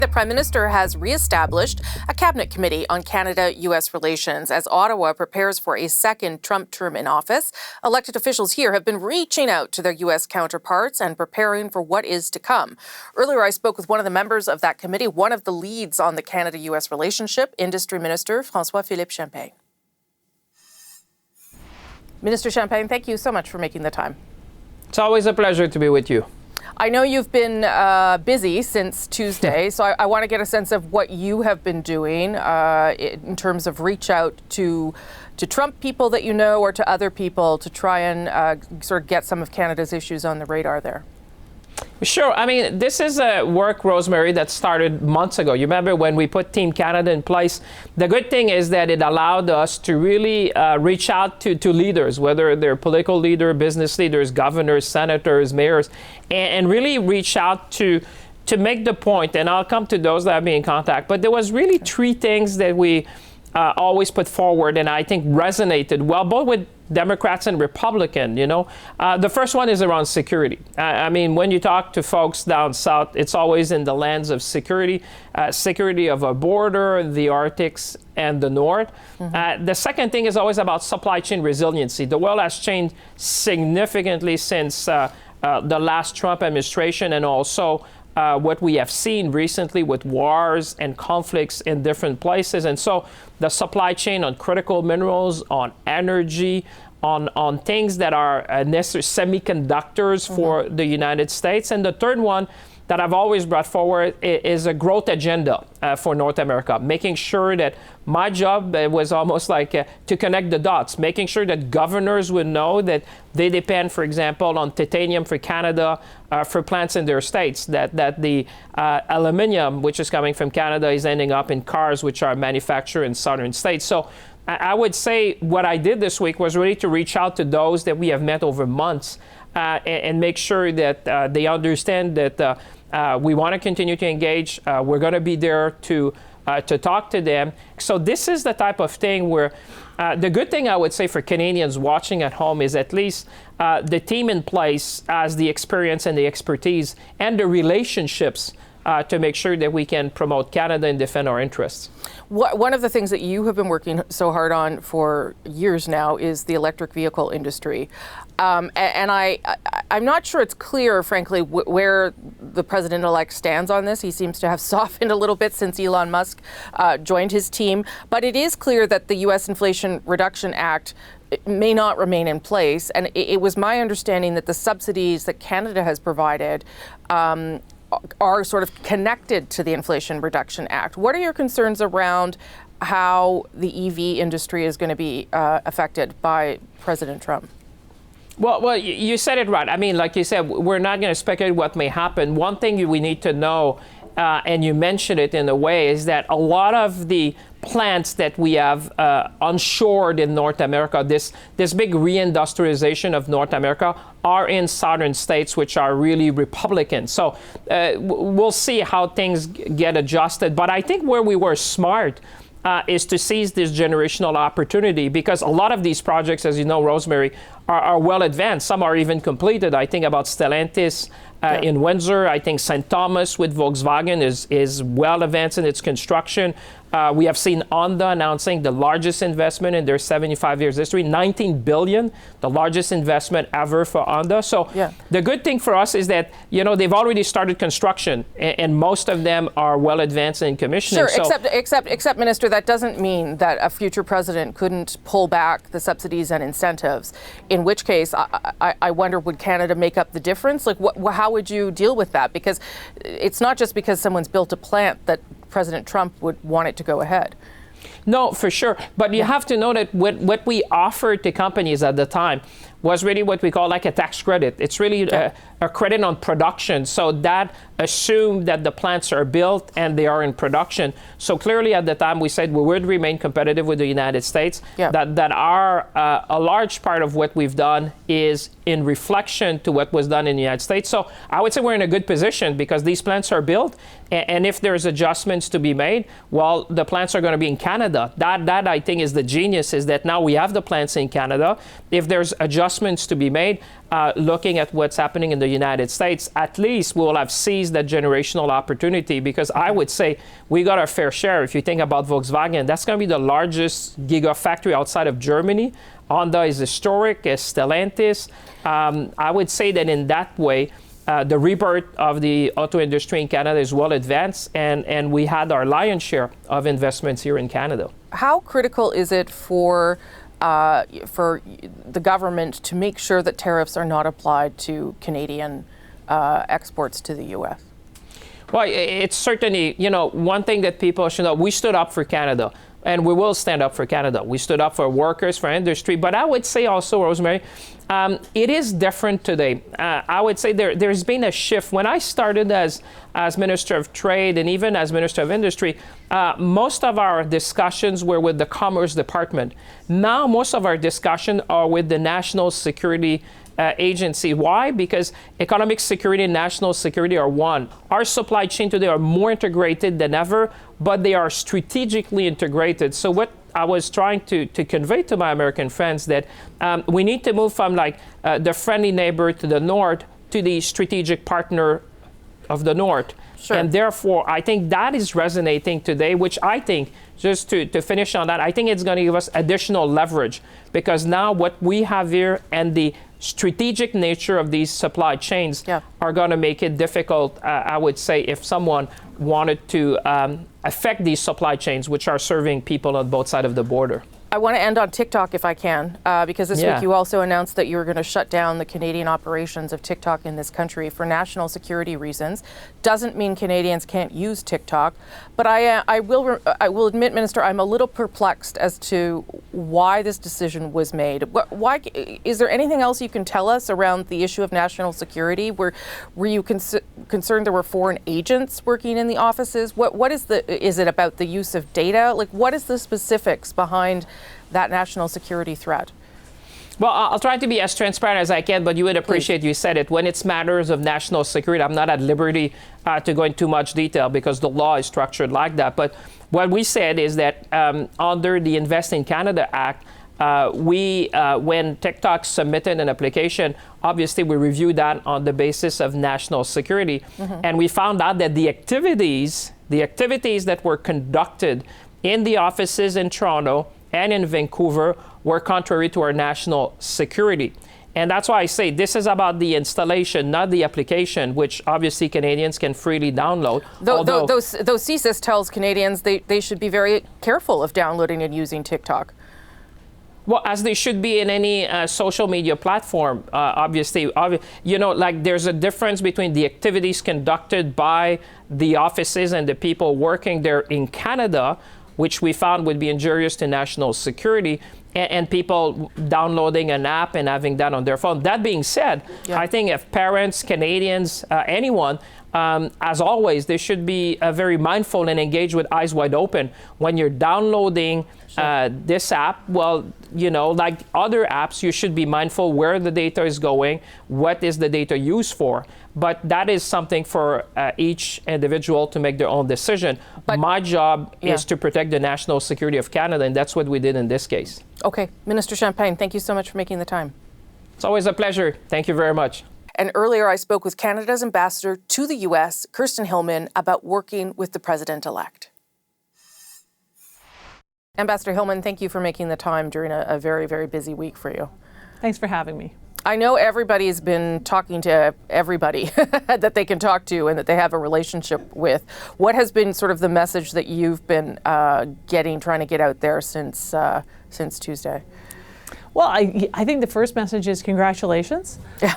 The Prime Minister has re-established a cabinet committee on Canada-U.S. relations as Ottawa prepares for a second Trump term in office. Elected officials here have been reaching out to their U.S. counterparts and preparing for what is to come. Earlier, I spoke with one of the members of that committee, one of the leads on the Canada-U.S. relationship, Industry Minister François-Philippe Champagne. Minister Champagne, thank you so much for making the time. It's always a pleasure to be with you. I know you've been busy since Tuesday, so I want to get a sense of what you have been doing in terms of reach out to Trump people that you know or to other people to try and sort of get some of Canada's issues on the radar there. Sure. I mean, this is a work, Rosemary, that started months ago. You remember when we put Team Canada in place? The good thing is that it allowed us to really reach out to leaders, whether they're political leaders, business leaders, governors, senators, mayors, and really reach out to make the point. And I'll come to those that have been in contact. But there was really three things that we always put forward and I think resonated well, both with Democrats and Republicans, you know. The first one is around security. I mean, when you talk to folks down south, it's always in the lens of security, security of a border, the Arctics, and the North. Mm-hmm. The second thing is always about supply chain resiliency. The world has changed significantly since the last Trump administration, and also what we have seen recently with wars and conflicts in different places. And so the supply chain on critical minerals, on energy, on things that are necessary, semiconductors for the United States. And the third one that I've always brought forward is a growth agenda for North America, making sure that my job was almost like to connect the dots, making sure that governors would know that they depend, for example, on titanium for Canada, for plants in their states, that the aluminum, which is coming from Canada, is ending up in cars which are manufactured in southern states. So I would say what I did this week was really to reach out to those that we have met over months and make sure that they understand that we want to continue to engage. We're going to be there to talk to them. So this is the type of thing where the good thing I would say for Canadians watching at home is at least the team in place has the experience and the expertise and the relationships to make sure that we can promote Canada and defend our interests. One of the things that you have been working so hard on for years now is the electric vehicle industry. And I'm not sure it's clear, frankly, where the president-elect stands on this. He seems to have softened a little bit since Elon Musk joined his team. But it is clear that the U.S. Inflation Reduction Act may not remain in place. And it was my understanding that the subsidies that Canada has provided are sort of connected to the Inflation Reduction Act. What are your concerns around how the EV industry is going to be affected by President Trump? Well, you said it right. I mean, like you said, we're not going to speculate what may happen. One thing we need to know, and you mentioned it in a way, is that a lot of the plants that we have onshored in North America, this big reindustrialization of North America, are in southern states which are really Republican. So we'll see how things get adjusted. But I think where we were smart is to seize this generational opportunity, because a lot of these projects, as you know, Rosemary, are well advanced. Some are even completed. I think about Stellantis in Windsor. I think St. Thomas with Volkswagen is well advanced in its construction. We have seen Honda announcing the largest investment in their 75 years history, $19 billion, the largest investment ever for Honda. So the good thing for us is that, you know, they've already started construction, and most of them are well advanced in commissioning. Sure, except, Minister, that doesn't mean that a future president couldn't pull back the subsidies and incentives, in which case I wonder, would Canada make up the difference? Like, how would you deal with that? Because it's not just because someone's built a plant that President Trump would want it to go ahead. No, for sure. But you have to know that what we offered to companies at the time was really what we call like a tax credit. It's really a credit on production. So that assumed that the plants are built and they are in production. So clearly at the time we said we would remain competitive with the United States, that our a large part of what we've done is in reflection to what was done in the United States. So I would say we're in a good position because these plants are built, and if there's adjustments to be made, well, the plants are going to be in Canada. That I think is the genius, is that now we have the plants in Canada. If there's adjustments adjustments to be made, looking at what's happening in the United States, at least we will have seized that generational opportunity, because I would say we got our fair share. If you think about Volkswagen, that's going to be the largest gigafactory outside of Germany. Honda is historic, as Stellantis. I would say that in that way, the rebirth of the auto industry in Canada is well advanced, and we had our lion's share of investments here in Canada. How critical is it for the government to make sure that tariffs are not applied to Canadian exports to the U.S.? Well, it's certainly, one thing that people should know. We stood up for Canada, and we will stand up for Canada. We stood up for workers, for industry. But I would say also, Rosemary, it is different today. I would say there's been a shift. When I started as Minister of Trade and even as Minister of Industry, most of our discussions were with the Commerce Department. Now, most of our discussions are with the National Security Agency. Why? Because economic security and national security are one. Our supply chain today are more integrated than ever, but they are strategically integrated. So what I was trying to convey to my American friends that we need to move from the friendly neighbor to the north to the strategic partner of the north. Sure. And therefore, I think that is resonating today, which I think, just to finish on that, I think it's going to give us additional leverage, because now what we have here and the strategic nature of these supply chains are going to make it difficult, I would say, if someone wanted to affect these supply chains, which are serving people on both sides of the border. I want to end on TikTok if I can, because this week you also announced that you were going to shut down the Canadian operations of TikTok in this country for national security reasons. Doesn't mean Canadians can't use TikTok, but I will admit, Minister, I'm a little perplexed as to why this decision was made. Why is there anything else you can tell us around the issue of national security? Were you concerned there were foreign agents working in the offices? Is it about the use of data? What is the specifics behind that national security threat? Well, I'll try to be as transparent as I can, but you would appreciate you said it. When it's matters of national security, I'm not at liberty to go into too much detail because the law is structured like that. But what we said is that under the Invest in Canada Act, when TikTok submitted an application, obviously we reviewed that on the basis of national security. And we found out that the activities that were conducted in the offices in Toronto and in Vancouver were contrary to our national security. And that's why I say this is about the installation, not the application, which obviously Canadians can freely download. Those CSIS tells Canadians they should be very careful of downloading and using TikTok. Well, as they should be in any social media platform, obviously. There's a difference between the activities conducted by the offices and the people working there in Canada, which we found would be injurious to national security, and people downloading an app and having that on their phone. That being said, I think if parents, Canadians, anyone, as always, they should be very mindful and engaged with eyes wide open when you're downloading this app. Well, like other apps, you should be mindful where the data is going, what is the data used for. But that is something for each individual to make their own decision. But my job is to protect the national security of Canada, and that's what we did in this case. Okay. Minister Champagne, thank you so much for making the time. It's always a pleasure. Thank you very much. And earlier I spoke with Canada's ambassador to the U.S., Kirsten Hillman, about working with the president-elect. Ambassador Hillman, thank you for making the time during a very, very busy week for you. Thanks for having me. I know everybody's been talking to everybody that they can talk to and that they have a relationship with. What has been sort of the message that you've been trying to get out there since Tuesday? Well, I think the first message is congratulations. Fair,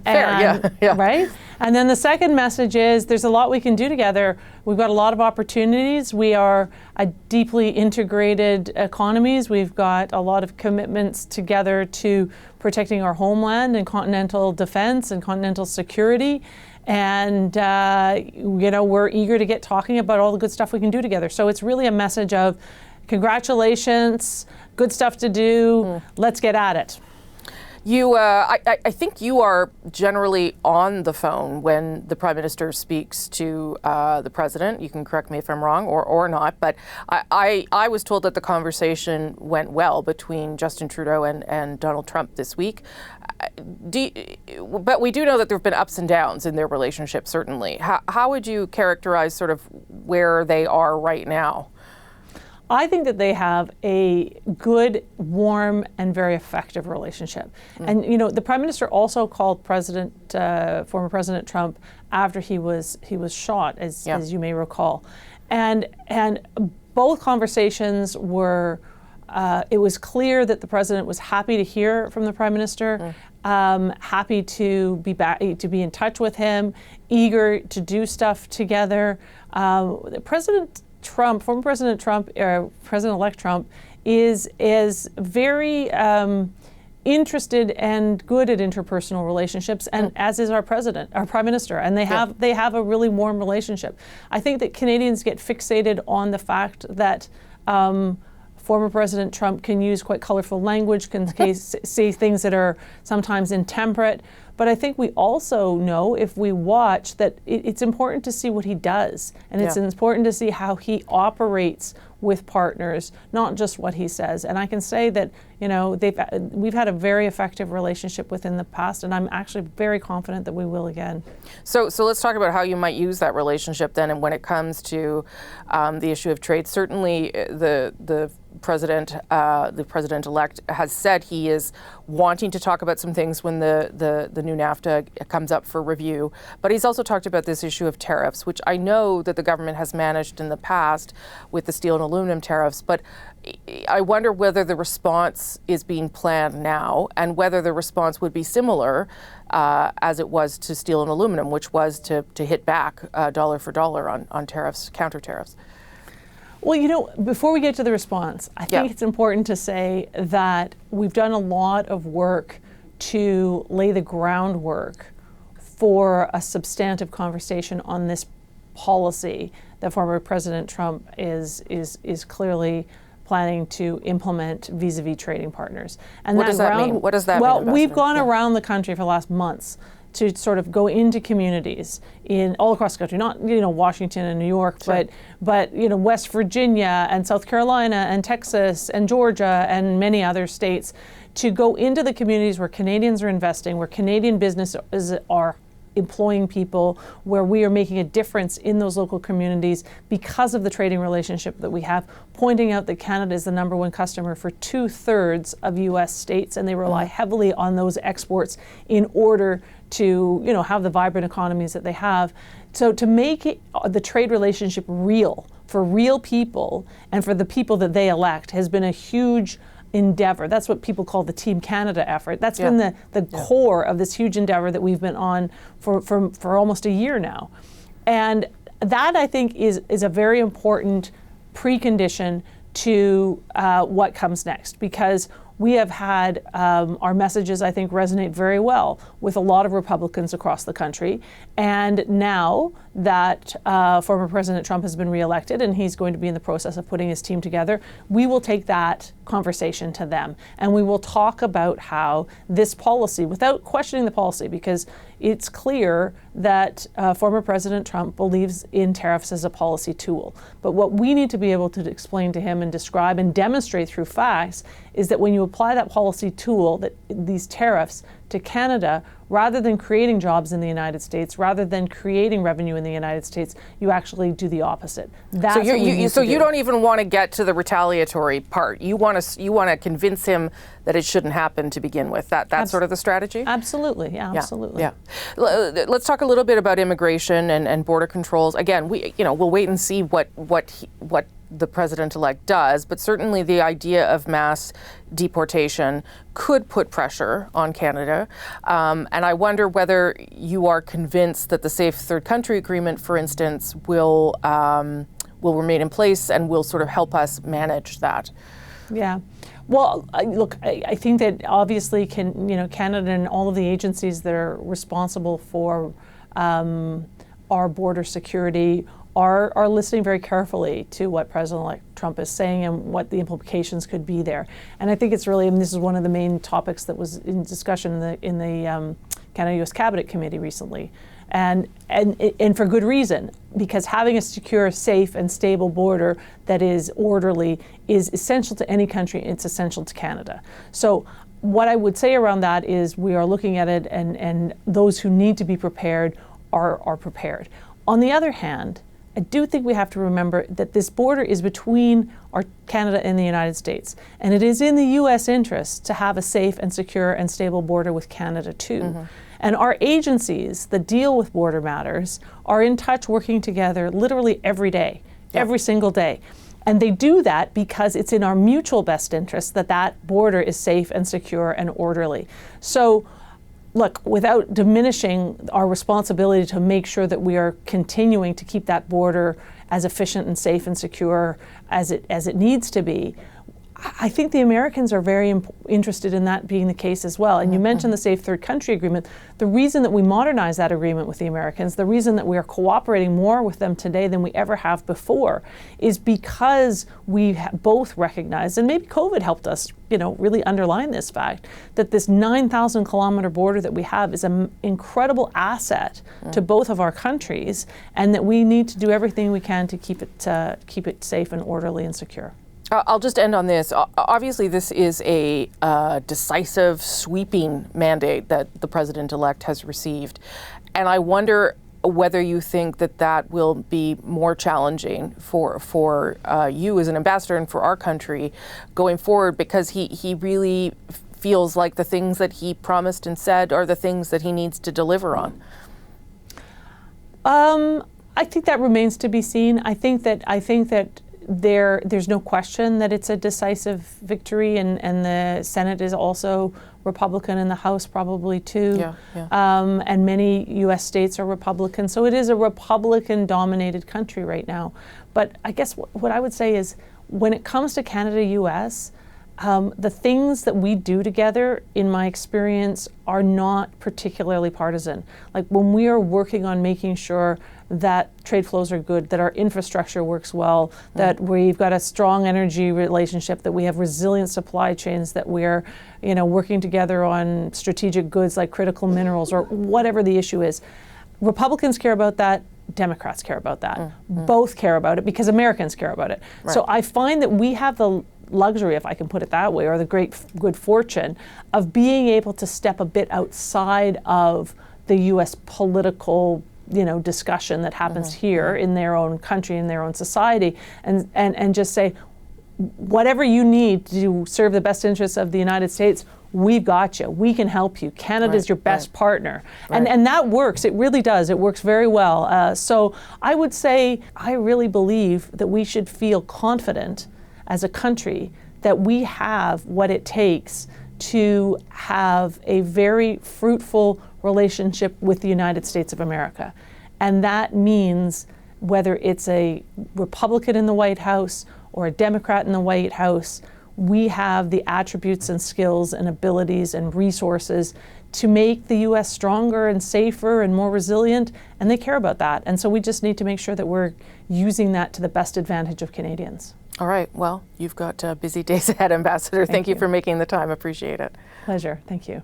yeah. Right? And then the second message is there's a lot we can do together. We've got a lot of opportunities. We are a deeply integrated economies. We've got a lot of commitments together to protecting our homeland and continental defense and continental security. And, we're eager to get talking about all the good stuff we can do together. So it's really a message of congratulations, good stuff to do, let's get at it. I think you are generally on the phone when the Prime Minister speaks to the President. You can correct me if I'm wrong or not, but I was told that the conversation went well between Justin Trudeau and Donald Trump this week. But we do know that there have been ups and downs in their relationship, certainly. How would you characterize sort of where they are right now? I think that they have a good, warm, and very effective relationship. And the Prime Minister also called former President Trump after he was shot, as you may recall, and both conversations were. It was clear that the President was happy to hear from the Prime Minister, happy to be back, to be in touch with him, eager to do stuff together. Former President Trump, President-elect Trump, is very interested and good at interpersonal relationships, and as is our Prime Minister, and they have a really warm relationship. I think that Canadians get fixated on the fact that former President Trump can use quite colorful language, can say things that are sometimes intemperate. But I think we also know, if we watch, that it's important to see what he does. And it's important to see how he operates with partners, not just what he says. And I can say that, we've had a very effective relationship within the past, and I'm actually very confident that we will again. So let's talk about how you might use that relationship then, and when it comes to the issue of trade. Certainly the president-elect has said he is wanting to talk about some things when the new NAFTA comes up for review. But he's also talked about this issue of tariffs, which I know that the government has managed in the past with the steel and aluminum tariffs. But I wonder whether the response is being planned now, and whether the response would be similar as it was to steel and aluminum, which was to hit back dollar for dollar on tariffs, counter tariffs. Well, before we get to the response, I think it's important to say that we've done a lot of work to lay the groundwork for a substantive conversation on this policy that former President Trump is clearly planning to implement vis-a-vis trading partners. And what does that mean? What does that mean? Well, we've gone around the country for the last months to sort of go into communities all across the country, not Washington and New York, sure, but West Virginia and South Carolina and Texas and Georgia and many other states, to go into the communities where Canadians are investing, where Canadian businesses are employing people, where we are making a difference in those local communities because of the trading relationship that we have, pointing out that Canada is the #1 customer for 2/3 of U.S. states, and they rely heavily on those exports in order to have the vibrant economies that they have. So to make the trade relationship real for real people and for the people that they elect has been a huge endeavor. That's what people call the Team Canada effort. That's been the core of this huge endeavor that we've been on for almost a year now. And that, I think, is a very important precondition to what comes next, because we have had our messages, I think, resonate very well with a lot of Republicans across the country. And now that former President Trump has been reelected and he's going to be in the process of putting his team together, we will take that conversation to them. And we will talk about how this policy, without questioning the policy, because it's clear that former President Trump believes in tariffs as a policy tool. But what we need to be able to explain to him and describe and demonstrate through facts is that when you apply that policy tool, that these tariffs, to Canada, rather than creating jobs in the United States, rather than creating revenue in the United States, you actually do the opposite. That's so you don't even want to get to the retaliatory part. You want to convince him that it shouldn't happen to begin with. That's sort of the strategy? Absolutely, absolutely. Yeah. Let's talk a little bit about immigration and border controls. Again, we'll wait and see what the president-elect does, but certainly the idea of mass deportation could put pressure on Canada. And I wonder whether you are convinced that the Safe Third Country Agreement, for instance, will remain in place and will sort of help us manage that. Yeah. Well, look, I think that obviously Canada and all of the agencies that are responsible for our border security are listening very carefully to what President-elect Trump is saying and what the implications could be there. And I think it's really, and this is one of the main topics that was in discussion in the Canada-U.S. Cabinet Committee recently. And for good reason, because having a secure, safe, and stable border that is orderly is essential to any country. It's essential to Canada. So what I would say around that is we are looking at it, and those who need to be prepared are prepared. On the other hand, I do think we have to remember that this border is between Canada and the United States. And it is in the U.S. interest to have a safe and secure and stable border with Canada too. Mm-hmm. And our agencies that deal with border matters are in touch, working together literally every day, every single day. And they do that because it's in our mutual best interest that that border is safe and secure and orderly. So look, without diminishing our responsibility to make sure that we are continuing to keep that border as efficient and safe and secure as it needs to be, I think the Americans are very interested in that being the case as well. And you mentioned the Safe Third Country Agreement. The reason that we modernize that agreement with the Americans, the reason that we are cooperating more with them today than we ever have before, is because we both recognize, and maybe COVID helped us, really underline this fact, that this 9,000 kilometer border that we have is an incredible asset to both of our countries, and that we need to do everything we can to keep it safe and orderly and secure. I'll just end on this. Obviously, this is a decisive, sweeping mandate that the president-elect has received. And I wonder whether you think that will be more challenging for you as an ambassador and for our country going forward, because he really feels like the things that he promised and said are the things that he needs to deliver on. I think that remains to be seen. I think that there's no question that it's a decisive victory, and the Senate is also Republican, and the House probably too. And many U.S. states are Republican. So it is a Republican-dominated country right now. But I guess what I would say is, when it comes to Canada-U.S., the things that we do together, in my experience, are not particularly partisan. Like when we are working on making sure that trade flows are good, that our infrastructure works well, that we've got a strong energy relationship, that we have resilient supply chains, that we're working together on strategic goods like critical minerals or whatever the issue is. Republicans care about that. Democrats care about that. Both care about it because Americans care about it. Right. So I find that we have the luxury, if I can put it that way, or the great good fortune of being able to step a bit outside of the U.S. political discussion that happens here in their own country, in their own society, and just say, whatever you need to serve the best interests of the United States, we've got you. We can help you. Canada's your best partner. And that works. It really does. It works very well. So I would say I really believe that we should feel confident as a country that we have what it takes to have a very fruitful relationship with the United States of America. And that means whether it's a Republican in the White House or a Democrat in the White House, we have the attributes and skills and abilities and resources to make the U.S. stronger and safer and more resilient, and they care about that. And so we just need to make sure that we're using that to the best advantage of Canadians. All right. Well, you've got busy days ahead, Ambassador. Thank you for making the time. Appreciate it. Pleasure. Thank you.